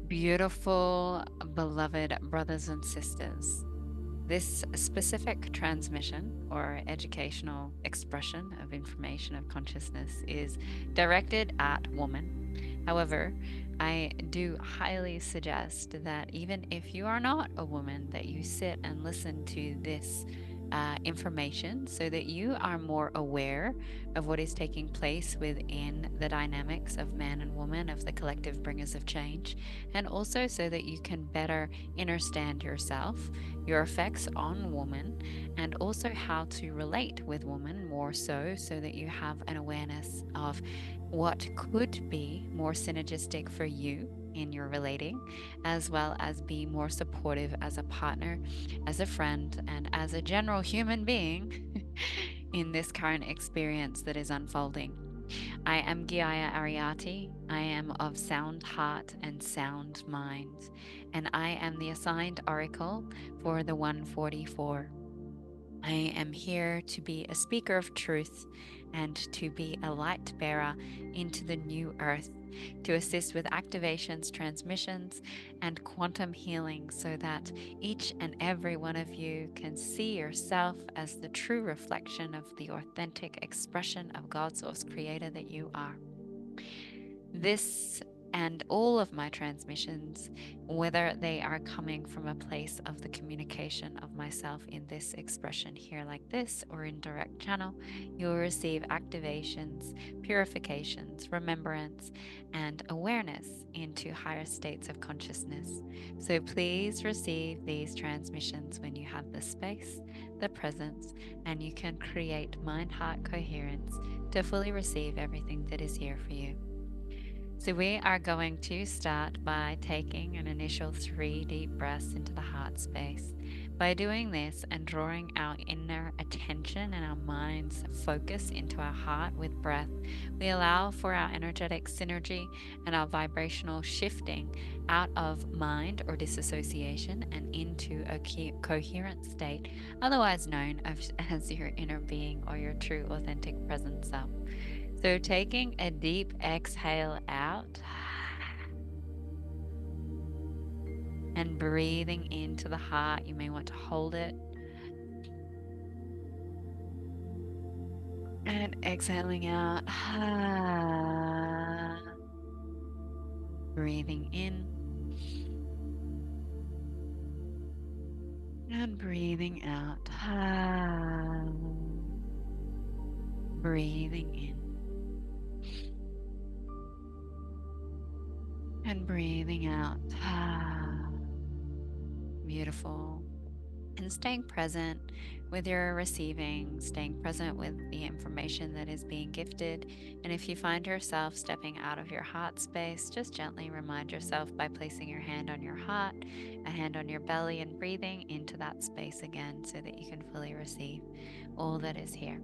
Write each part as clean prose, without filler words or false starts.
Beautiful, beloved brothers and sisters. This specific transmission or educational expression of information of consciousness is directed at woman. However, I do highly suggest that even if you are not a woman, that you sit and listen to this information so that you are more aware of what is taking place within the dynamics of man and woman, of the collective bringers of change, and also so that you can better understand yourself, your effects on woman, and also how to relate with woman more so that you have an awareness of what could be more synergistic for you in your relating, as well as be more supportive as a partner, as a friend, and as a general human being in this current experience that is unfolding. I am Giaya Ariati. I am of sound heart and sound mind, and I am the assigned oracle for the 144. I am here to be a speaker of truth and to be a light bearer into the new earth, to assist with activations, transmissions, and quantum healing so that each and every one of you can see yourself as the true reflection of the authentic expression of God Source Creator that you are. This and all of my transmissions, whether they are coming from a place of the communication of myself in this expression here, like this, or in direct channel, you'll receive activations, purifications, remembrance, and awareness into higher states of consciousness. So please receive these transmissions when you have the space, the presence, and you can create mind heart coherence to fully receive everything that is here for you. So, we are going to start by taking an initial 3 deep breaths into the heart space. By doing this and drawing our inner attention and our mind's focus into our heart with breath, we allow for our energetic synergy and our vibrational shifting out of mind or disassociation and into a coherent state, otherwise known as your inner being or your true authentic present self. So, taking a deep exhale out and breathing into the heart. You may want to hold it and exhaling out. Breathing in and breathing out. Breathing in and breathing out. Beautiful. And staying present with your receiving, staying present with the information that is being gifted. And if you find yourself stepping out of your heart space, just gently remind yourself by placing your hand on your heart, a hand on your belly, and breathing into that space again so that you can fully receive all that is here.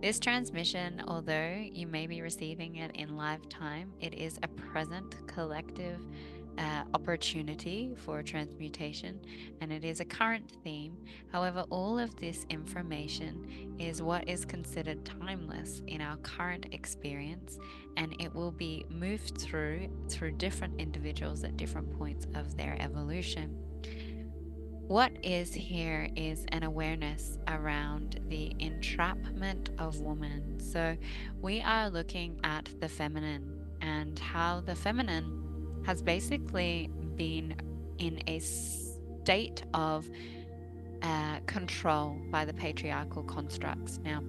This transmission, although you may be receiving it in lifetime, it is a present collective opportunity for transmutation, and it is a current theme. However, all of this information is what is considered timeless in our current experience, and it will be moved through different individuals at different points of their evolution. What is here is an awareness around the entrapment of woman. So we are looking at the feminine and how the feminine has basically been in a state of control by the patriarchal constructs. Now,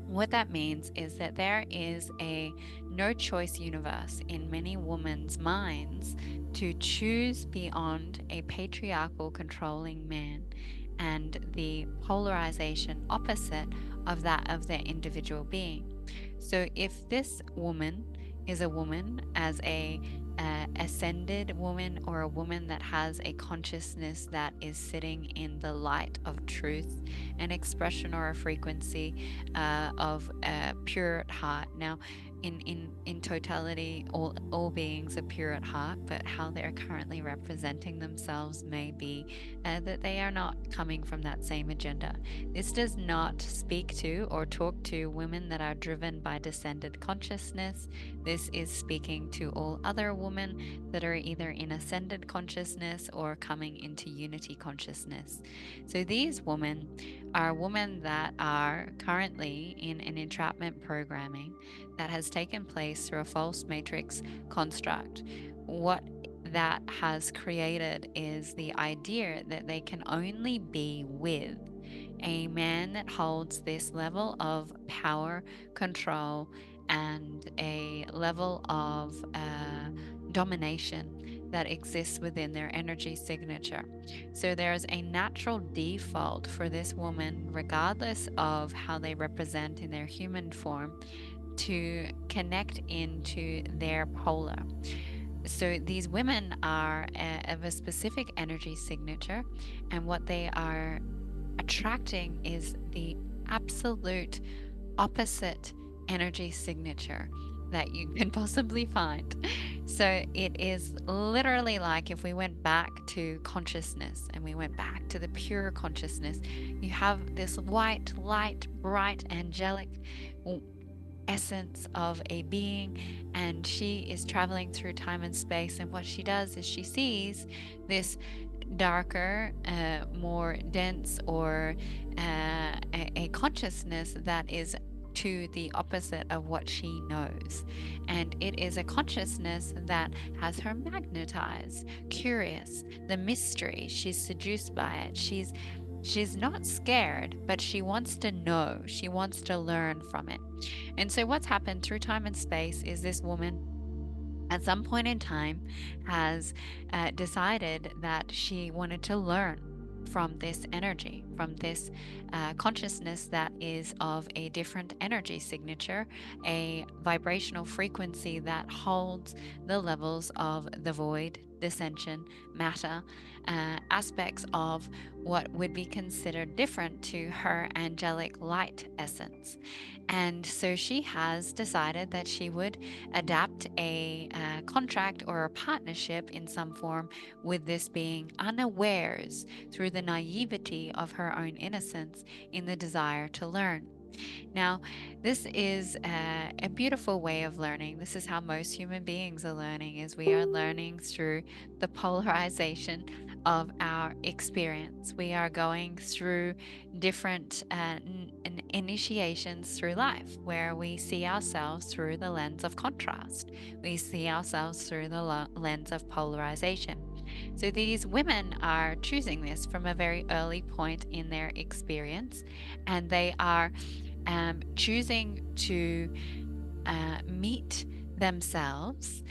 what that means is that there is a no choice universe in many women's minds to choose beyond a patriarchal controlling man and the polarization opposite of that of their individual being. So if this woman is a woman as a ascended woman, or a woman that has a consciousness that is sitting in the light of truth, an expression or a frequency of a pure heart. Now, in totality, all beings are pure at heart, but how they're currently representing themselves may be that they are not coming from that same agenda. This does not speak to or talk to women that are driven by descended consciousness. This is speaking to all other women that are either in ascended consciousness or coming into unity consciousness. So these women are women that are currently in an entrapment programming that has taken place through a false matrix construct. What that has created is the idea that they can only be with a man that holds this level of power, control, and a level of domination that exists within their energy signature. So there's a natural default for this woman, regardless of how they represent in their human form, to connect into their polar. So these women are of a specific energy signature, and what they are attracting is the absolute opposite energy signature that you can possibly find. So it is literally like if we went back to consciousness and we went back to the pure consciousness, you have this white, light, bright, angelic essence of a being, and she is traveling through time and space. And what she does is she sees this darker, more dense, or a consciousness that is to the opposite of what she knows. And it is a consciousness that has her magnetized, curious, the mystery. She's seduced by it. She's not scared, but she wants to know. She wants to learn from it. And so what's happened through time and space is this woman at some point in time has decided that she wanted to learn from this energy, from this consciousness that is of a different energy signature, a vibrational frequency that holds the levels of the void, dissension, matter, aspects of what would be considered different to her angelic light essence. And so she has decided that she would adapt a contract or a partnership in some form with this being, unawares through the naivety of her own innocence in the desire to learn. Now, this is a beautiful way of learning. This is how most human beings are learning, is we are learning through the polarization of our experience. We are going through different initiations through life where we see ourselves through the lens of contrast. We see ourselves through the lens of polarization. So these women are choosing this from a very early point in their experience, and they are choosing to meet themselves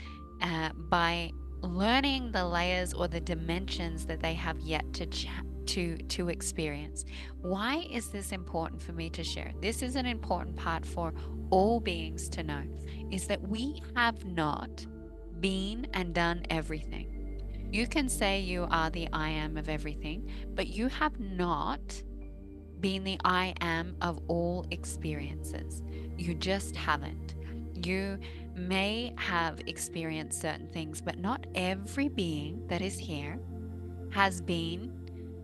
by learning the layers or the dimensions that they have yet to experience. Why is this important for me to share? This is an important part for all beings to know, is that we have not been and done everything. You can say you are the I am of everything, but you have not been the I am of all experiences. You just haven't. You may have experienced certain things, but not every being that is here has been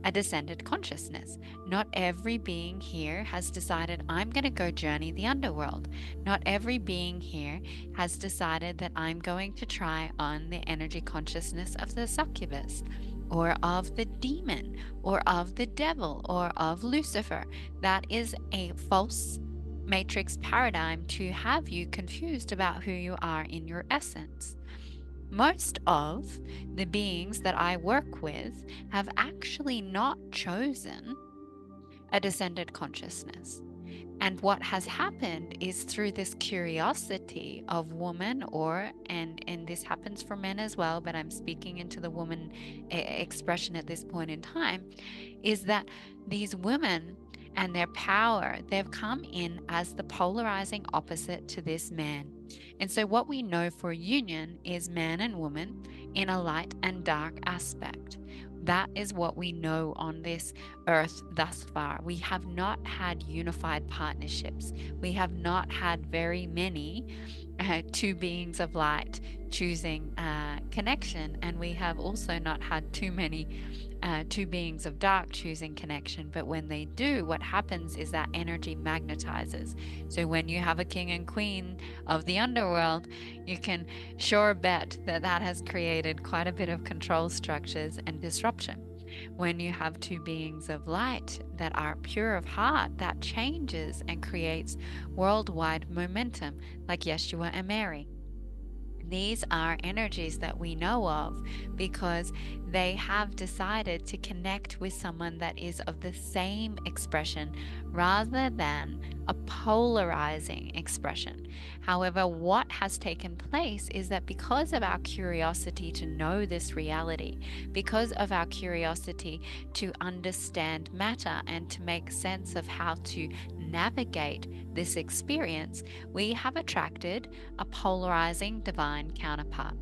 a descended consciousness. Not every being here has decided, I'm going to go journey the underworld. Not every being here has decided that I'm going to try on the energy consciousness of the succubus, or of the demon, or of the devil, or of Lucifer. That is a false matrix paradigm to have you confused about who you are in your essence. Most of the beings that I work with have actually not chosen a descended consciousness. And what has happened is through this curiosity of woman, and this happens for men as well, but I'm speaking into the woman expression at this point in time, is that these women and their power, they've come in as the polarizing opposite to this man. And so what we know for union is man and woman in a light and dark aspect. That is what we know on this Earth thus far. We have not had unified partnerships. We have not had very many two beings of light choosing connection, and we have also not had too many two beings of dark choosing connection. But when they do, what happens is that energy magnetizes. So when you have a king and queen of the underworld, you can sure bet that that has created quite a bit of control structures and disruption. When you have two beings of light that are pure of heart, that changes and creates worldwide momentum, like Yeshua and Mary. These are energies that we know of because they have decided to connect with someone that is of the same expression rather than a polarizing expression. However, what has taken place is that because of our curiosity to know this reality, because of our curiosity to understand matter and to make sense of how to navigate this experience, we have attracted a polarizing divine counterpart.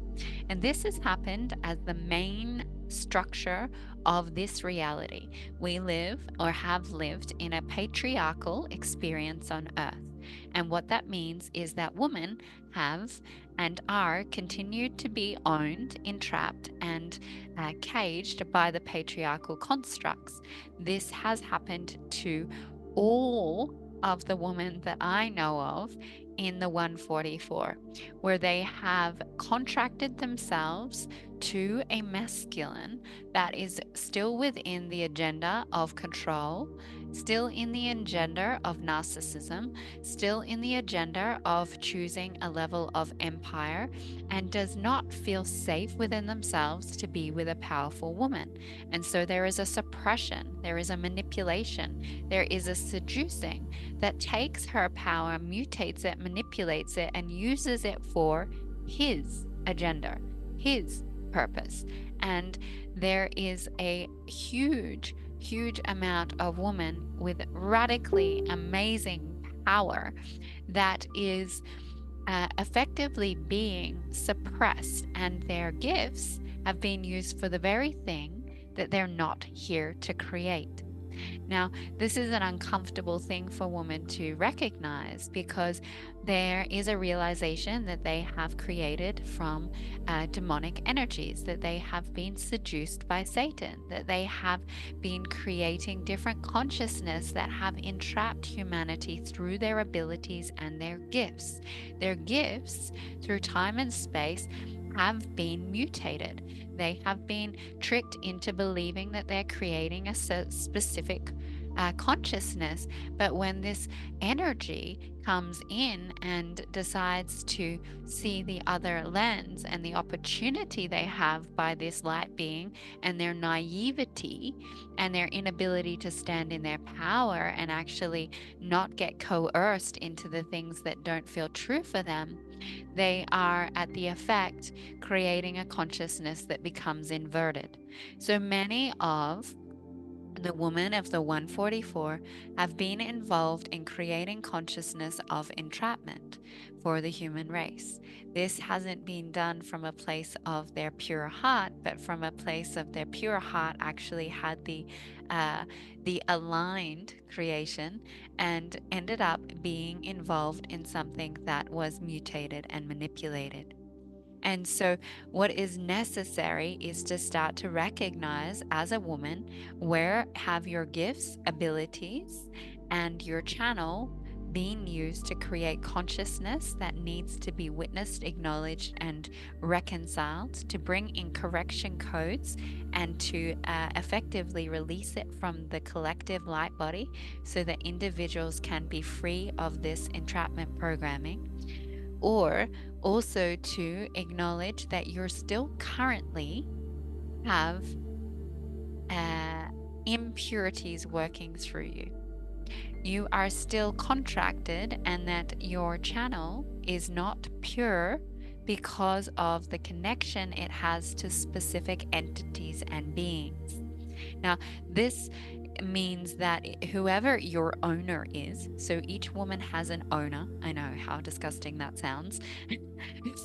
And this has happened as the main structure of this reality. We live or have lived in a patriarchal experience on earth. And what that means is that women have and are continued to be owned, entrapped, and caged by the patriarchal constructs. This has happened to all of the women that I know of in the 144, where they have contracted themselves to a masculine that is still within the agenda of control, still in the agenda of narcissism, still in the agenda of choosing a level of empire, and does not feel safe within themselves to be with a powerful woman. And so there is a suppression, there is a manipulation, there is a seducing that takes her power, mutates it, manipulates it, and uses it for his agenda, his purpose. And there is a huge, huge amount of women with radically amazing power that is effectively being suppressed, and their gifts have been used for the very thing that they're not here to create. Now, this is an uncomfortable thing for women to recognize because there is a realization that they have created from demonic energies, that they have been seduced by Satan, that they have been creating different consciousness that have entrapped humanity through their abilities and their gifts. Their gifts, through time and space, have been mutated. They have been tricked into believing that they're creating a specific consciousness. But when this energy comes in and decides to see the other lens and the opportunity they have by this light being, and their naivety and their inability to stand in their power and actually not get coerced into the things that don't feel true for them, they are at the effect creating a consciousness that becomes inverted. So many of the women of the 144 have been involved in creating consciousness of entrapment for the human race. This hasn't been done from a place of their pure heart, but from a place of their pure heart actually had the aligned creation and ended up being involved in something that was mutated and manipulated. And so, what is necessary is to start to recognize as a woman where have your gifts, abilities, and your channel being used to create consciousness that needs to be witnessed, acknowledged, and reconciled, to bring in correction codes and to effectively release it from the collective light body so that individuals can be free of this entrapment programming, or also to acknowledge that you're still currently have impurities working through you. You are still contracted, and that your channel is not pure because of the connection it has to specific entities and beings. Now, this means that whoever your owner is, so each woman has an owner. I know how disgusting that sounds.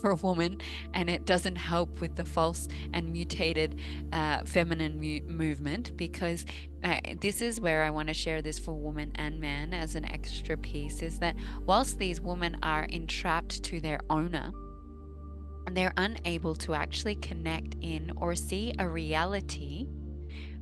for a woman, and it doesn't help with the false and mutated feminine movement, because this is where I want to share this for women and men as an extra piece, is that whilst these women are entrapped to their owner, they're unable to actually connect in or see a reality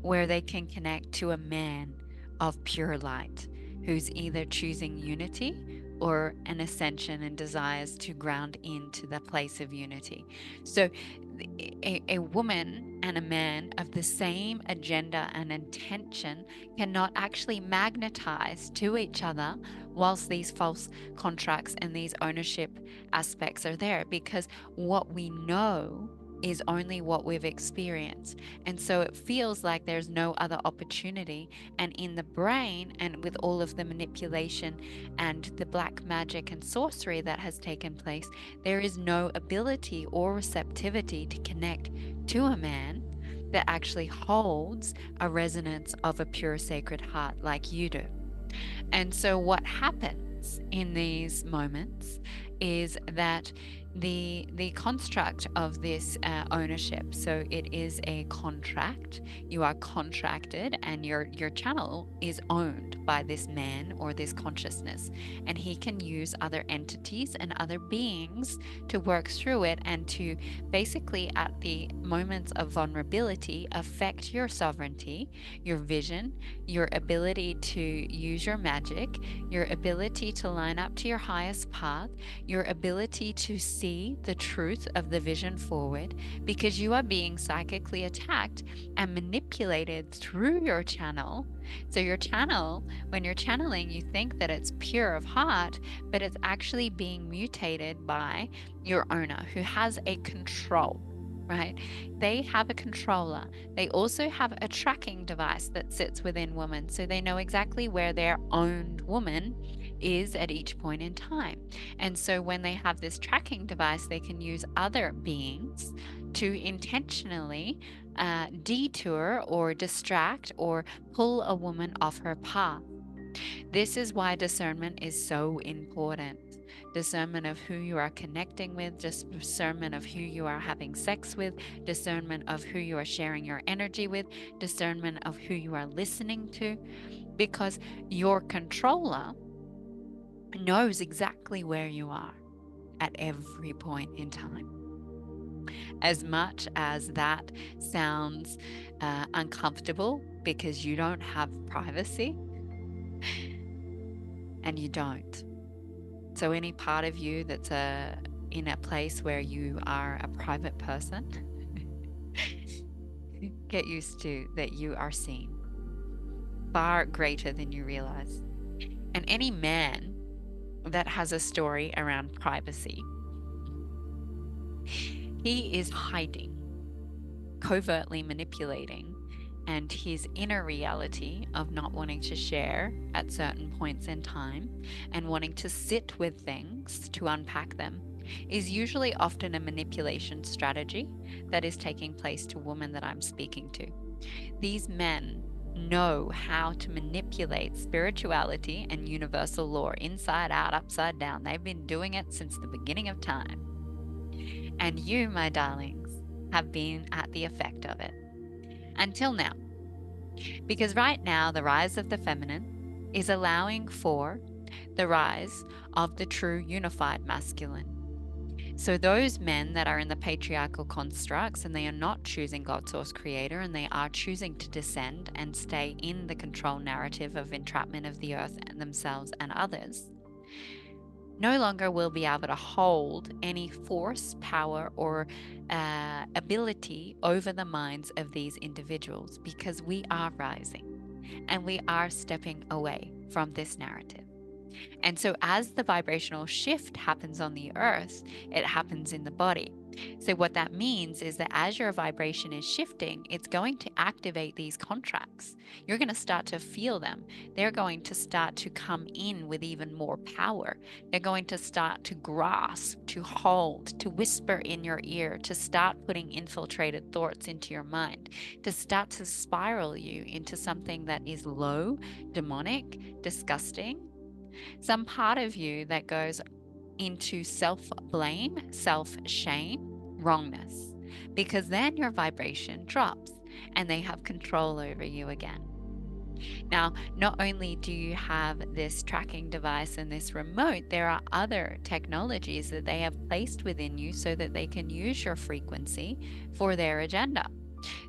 where they can connect to a man of pure light who's either choosing unity or an ascension and desires to ground into the place of unity. So, a woman and a man of the same agenda and intention cannot actually magnetize to each other whilst these false contracts and these ownership aspects are there, because what we know is only what we've experienced. And so it feels like there's no other opportunity. And in the brain, and with all of the manipulation and the black magic and sorcery that has taken place, there is no ability or receptivity to connect to a man that actually holds a resonance of a pure sacred heart like you do. And so what happens in these moments is that the construct of this ownership, so it is a contract. You are contracted, and your channel is owned by this man or this consciousness, and he can use other entities and other beings to work through it, and to basically at the moments of vulnerability affect your sovereignty, your vision, your ability to use your magic, your ability to line up to your highest path, your ability to see the truth of the vision forward, because you are being psychically attacked and manipulated through your channel. So your channel, when you're channeling, you think that it's pure of heart, but it's actually being mutated by your owner, who has a control, right? They have a controller. They also have a tracking device that sits within women, so they know exactly where their owned woman is at each point in time. And so when they have this tracking device, they can use other beings to intentionally detour or distract or pull a woman off her path. This is why discernment is so important. Discernment of who you are connecting with, discernment of who you are having sex with, discernment of who you are sharing your energy with, discernment of who you are listening to, because your controller knows exactly where you are at every point in time. As much as that sounds uncomfortable because you don't have privacy, and you don't. So any part of you that's in a place where you are a private person, get used to that you are seen far greater than you realize. And any man that has a story around privacy, he is hiding, covertly manipulating, and his inner reality of not wanting to share at certain points in time and wanting to sit with things to unpack them is usually often a manipulation strategy that is taking place to women that I'm speaking to. These men know how to manipulate spirituality and universal law inside out, upside down. They've been doing it since the beginning of time. And you, my darlings, have been at the effect of it. Until now. Because right now, the rise of the feminine is allowing for the rise of the true unified masculine. So those men that are in the patriarchal constructs and they are not choosing God Source Creator, and they are choosing to descend and stay in the control narrative of entrapment of the earth and themselves and others, no longer will be able to hold any force, power, or ability over the minds of these individuals, because we are rising and we are stepping away from this narrative. And so as the vibrational shift happens on the earth, it happens in the body. So what that means is that as your vibration is shifting, it's going to activate these contracts. You're going to start to feel them. They're going to start to come in with even more power. They're going to start to grasp, to hold, to whisper in your ear, to start putting infiltrated thoughts into your mind, to start to spiral you into something that is low, demonic, disgusting. Some part of you that goes, into self-blame, self-shame, wrongness, because then your vibration drops and they have control over you again. Now, not only do you have this tracking device and this remote, there are other technologies that they have placed within you so that they can use your frequency for their agenda.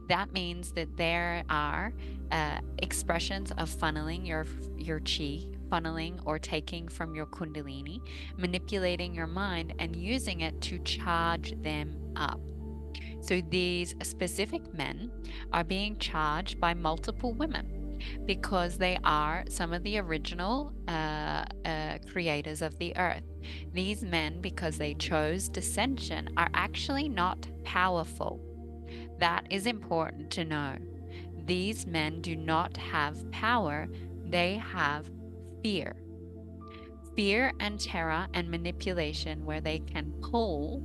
That means that there are expressions of funneling your chi, funneling or taking from your kundalini, manipulating your mind and using it to charge them up. So these specific men are being charged by multiple women because they are some of the original creators of the earth. These men, because they chose dissension, are actually not powerful. That is important to know. These men do not have power, they have fear. Fear and terror and manipulation, where they can pull,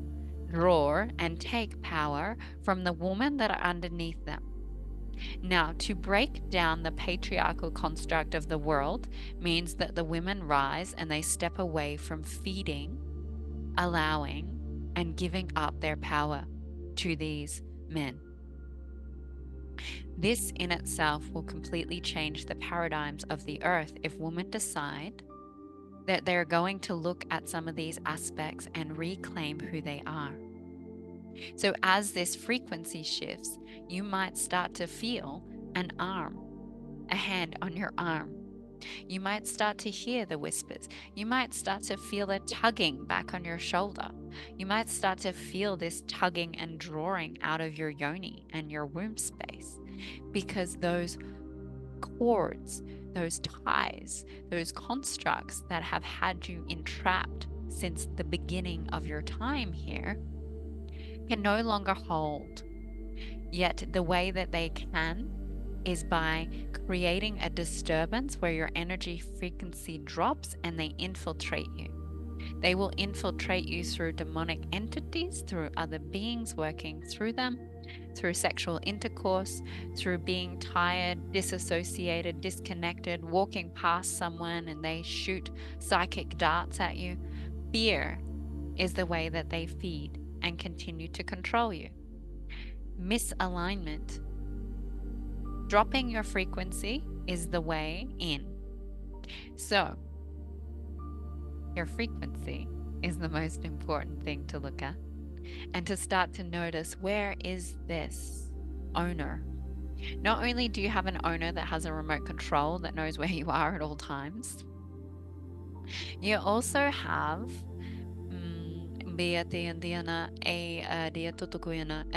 draw, and take power from the women that are underneath them. Now, to break down the patriarchal construct of the world means that the women rise and they step away from feeding, allowing, and giving up their power to these men. This in itself will completely change the paradigms of the earth if women decide that they're going to look at some of these aspects and reclaim who they are. So, as this frequency shifts, you might start to feel an arm, a hand on your arm. You might start to hear the whispers. You might start to feel a tugging back on your shoulder. You might start to feel this tugging and drawing out of your yoni and your womb space, because those cords, those ties, those constructs that have had you entrapped since the beginning of your time here can no longer hold. Yet the way that they can is by creating a disturbance where your energy frequency drops and they infiltrate you. They will infiltrate you through demonic entities, through other beings working through them, through sexual intercourse, through being tired, disassociated, disconnected, walking past someone and they shoot psychic darts at you. Fear is the way that they feed and continue to control you. Misalignment, dropping your frequency, is the way in. So, your frequency is the most important thing to look at and to start to notice, where is this owner? Not only do you have an owner that has a remote control that knows where you are at all times, you also have a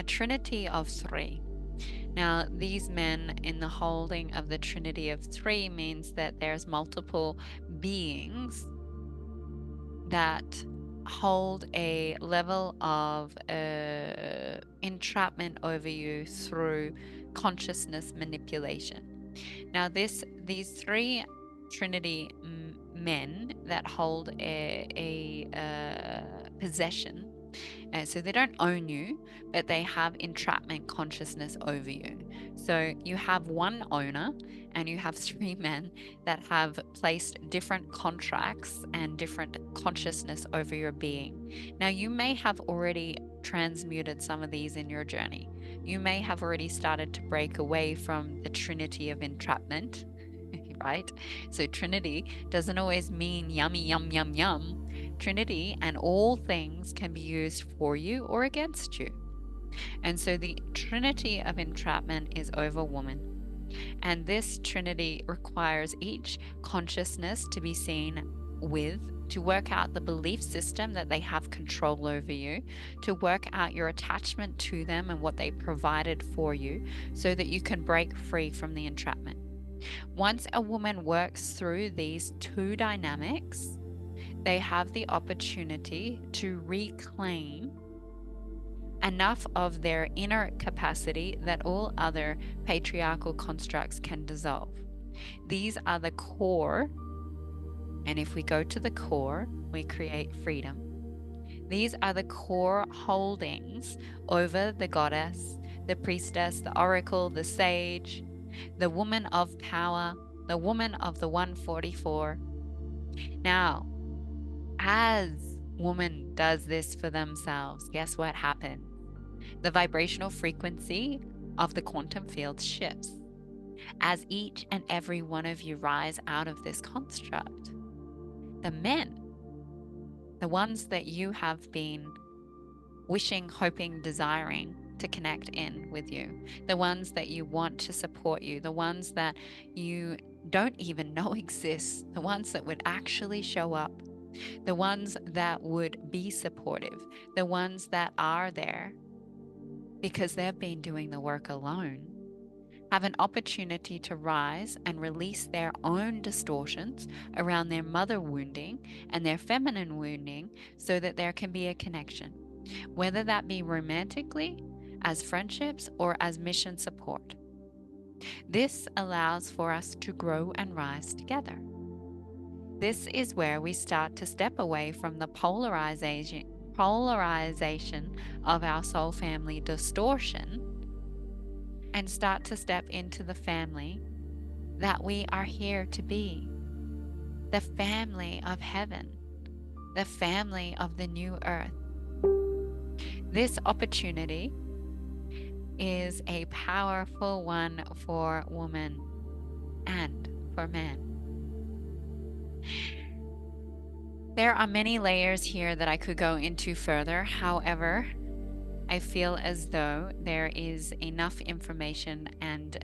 trinity of three. Now, these men in the holding of the trinity of three means that there's multiple beings that hold a level of entrapment over you through consciousness manipulation. Now, these three trinity men that hold a possession, so they don't own you, but they have entrapment consciousness over you. So you have one owner and you have three men that have placed different contracts and different consciousness over your being. Now, you may have already transmuted some of these in your journey. You may have already started to break away from the trinity of entrapment, right? So Trinity doesn't always mean yummy, yum, yum, yum. Trinity and all things can be used for you or against you. And so the trinity of entrapment is over woman. And this trinity requires each consciousness to be seen with, to work out the belief system that they have control over you, to work out your attachment to them and what they provided for you, so that you can break free from the entrapment. Once a woman works through these two dynamics, they have the opportunity to reclaim enough of their inner capacity that all other patriarchal constructs can dissolve. These are the core, and if we go to the core, we create freedom. These are the core holdings over the goddess, the priestess, the oracle, the sage, the woman of power, the woman of the 144. Now, as woman does this for themselves, guess what happens? The vibrational frequency of the quantum field shifts. As each and every one of you rise out of this construct, the men, the ones that you have been wishing, hoping, desiring to connect in with you, the ones that you want to support you, the ones that you don't even know exist, the ones that would actually show up, the ones that would be supportive, the ones that are there because they've been doing the work alone, have an opportunity to rise and release their own distortions around their mother wounding and their feminine wounding so that there can be a connection, whether that be romantically, as friendships, or as mission support. This allows for us to grow and rise together. This is where we start to step away from the polarization of our soul family distortion and start to step into the family that we are here to be, the family of heaven, the family of the new earth. This opportunity is a powerful one for women and for men. There are many layers here that I could go into further. However, I feel as though there is enough information and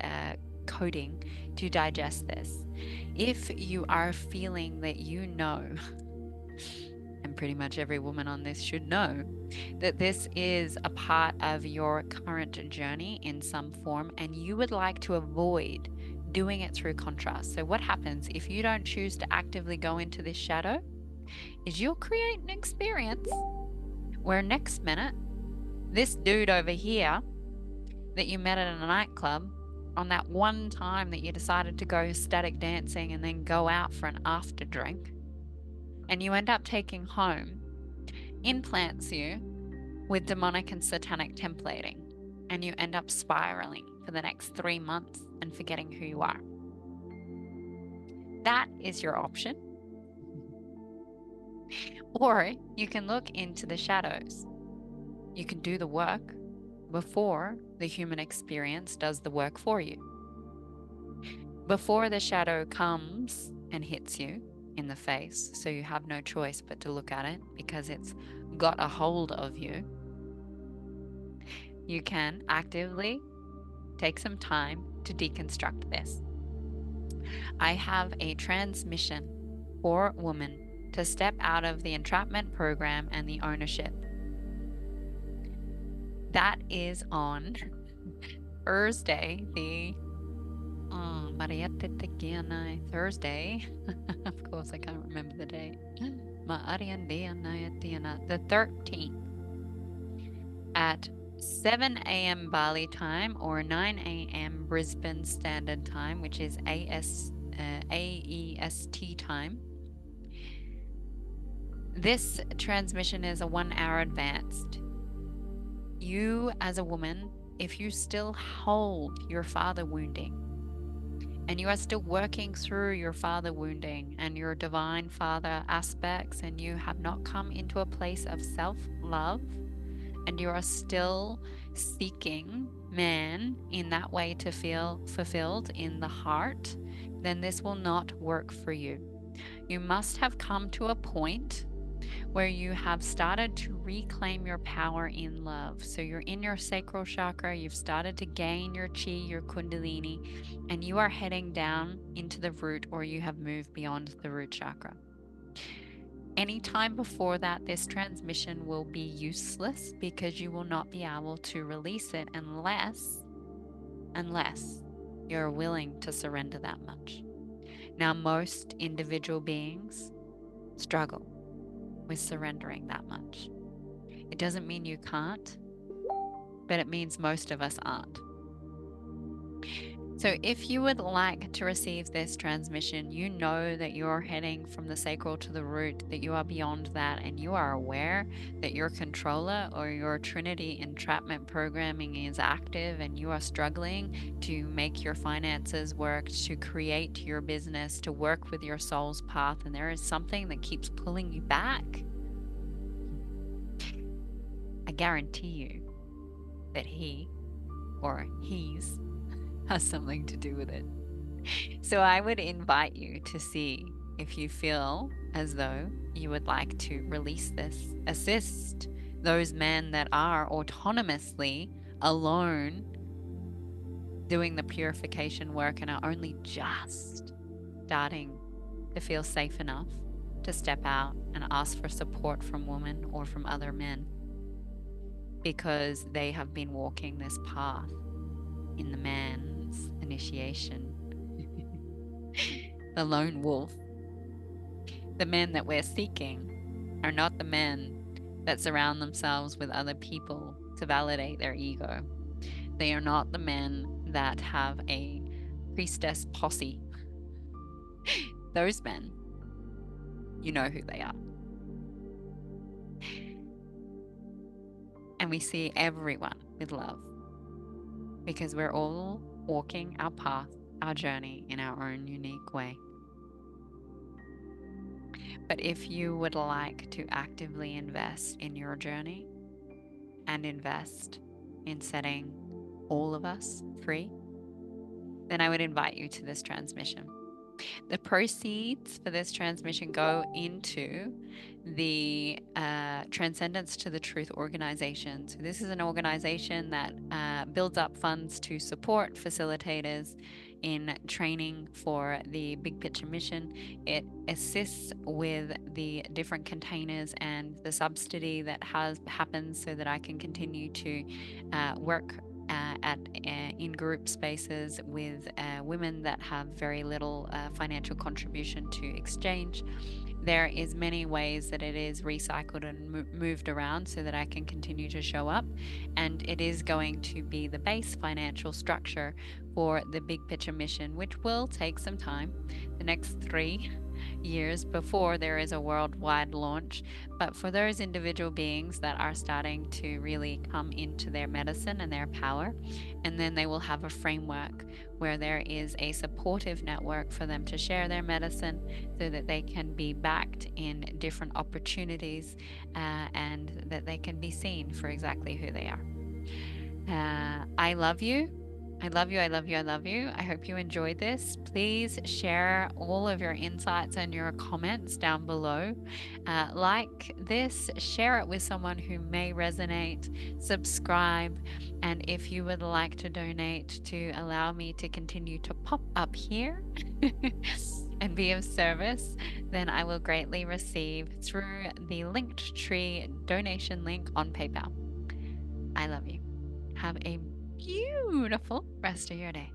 coding to digest this. If you are feeling that you know, and pretty much every woman on this should know, that this is a part of your current journey in some form and you would like to avoid doing it through contrast. So what happens if you don't choose to actively go into this shadow is you'll create an experience where next minute, this dude over here that you met at a nightclub on that one time that you decided to go static dancing and then go out for an after drink, and you end up taking home, implants you with demonic and satanic templating, and you end up spiraling for the next 3 months and forgetting who you are. That is your option. Or you can look into the shadows. You can do the work before the human experience does the work for you. Before the shadow comes and hits you in the face, so you have no choice but to look at it because it's got a hold of you, you can actively take some time to deconstruct this. I have a transmission for women to step out of the entrapment program and the ownership. That is on Thursday, Thursday. Of course, I can't remember the date. The 13th at 7 a.m. Bali time or 9 a.m. Brisbane Standard Time, which is AEST time. This transmission is a 1 hour advanced. You as a woman, if you still hold your father wounding and you are still working through your father wounding and your divine father aspects, and you have not come into a place of self-love, and you are still seeking man in that way to feel fulfilled in the heart, then this will not work for you. You must have come to a point where you have started to reclaim your power in love. So you're in your sacral chakra, you've started to gain your chi, your kundalini, and you are heading down into the root, or you have moved beyond the root chakra. Any time before that, this transmission will be useless because you will not be able to release it unless you're willing to surrender that much. Now, most individual beings struggle with surrendering that much. It doesn't mean you can't, but it means most of us aren't. So if you would like to receive this transmission, you know that you're heading from the sacral to the root, that you are beyond that, and you are aware that your controller or your Trinity entrapment programming is active, and you are struggling to make your finances work, to create your business, to work with your soul's path, and there is something that keeps pulling you back. guarantee you that he or he's has something to do with it. So I would invite you to see if you feel as though you would like to release this, assist those men that are autonomously alone doing the purification work and are only just starting to feel safe enough to step out and ask for support from women or from other men because they have been walking this path in the man's initiation. The lone wolf. The men that we're seeking are not the men that surround themselves with other people to validate their ego. They are not the men that have a priestess posse. Those men, you know who they are. And we see everyone with love because we're all walking our path, our journey in our own unique way. But if you would like to actively invest in your journey and invest in setting all of us free, then I would invite you to this transmission. The proceeds for this transmission go into the Transcendence to the Truth organization. So this is an organization that builds up funds to support facilitators in training for the big picture mission. It assists with the different containers and the subsidy that happens so that I can continue to work in group spaces with women that have very little financial contribution to exchange. There is many ways that it is recycled and moved around so that I can continue to show up, and it is going to be the base financial structure for the big picture mission, which will take some time, the next 3 years before there is a worldwide launch. But for those individual beings that are starting to really come into their medicine and their power, and then they will have a framework where there is a supportive network for them to share their medicine so that they can be backed in different opportunities and that they can be seen for exactly who they are. I love you. I love you. I love you. I love you. I hope you enjoyed this. Please share all of your insights and your comments down below. Like this, share it with someone who may resonate, subscribe, and if you would like to donate to allow me to continue to pop up here and be of service, then I will greatly receive through the Linktree donation link on PayPal. I love you. Have a beautiful rest of your day.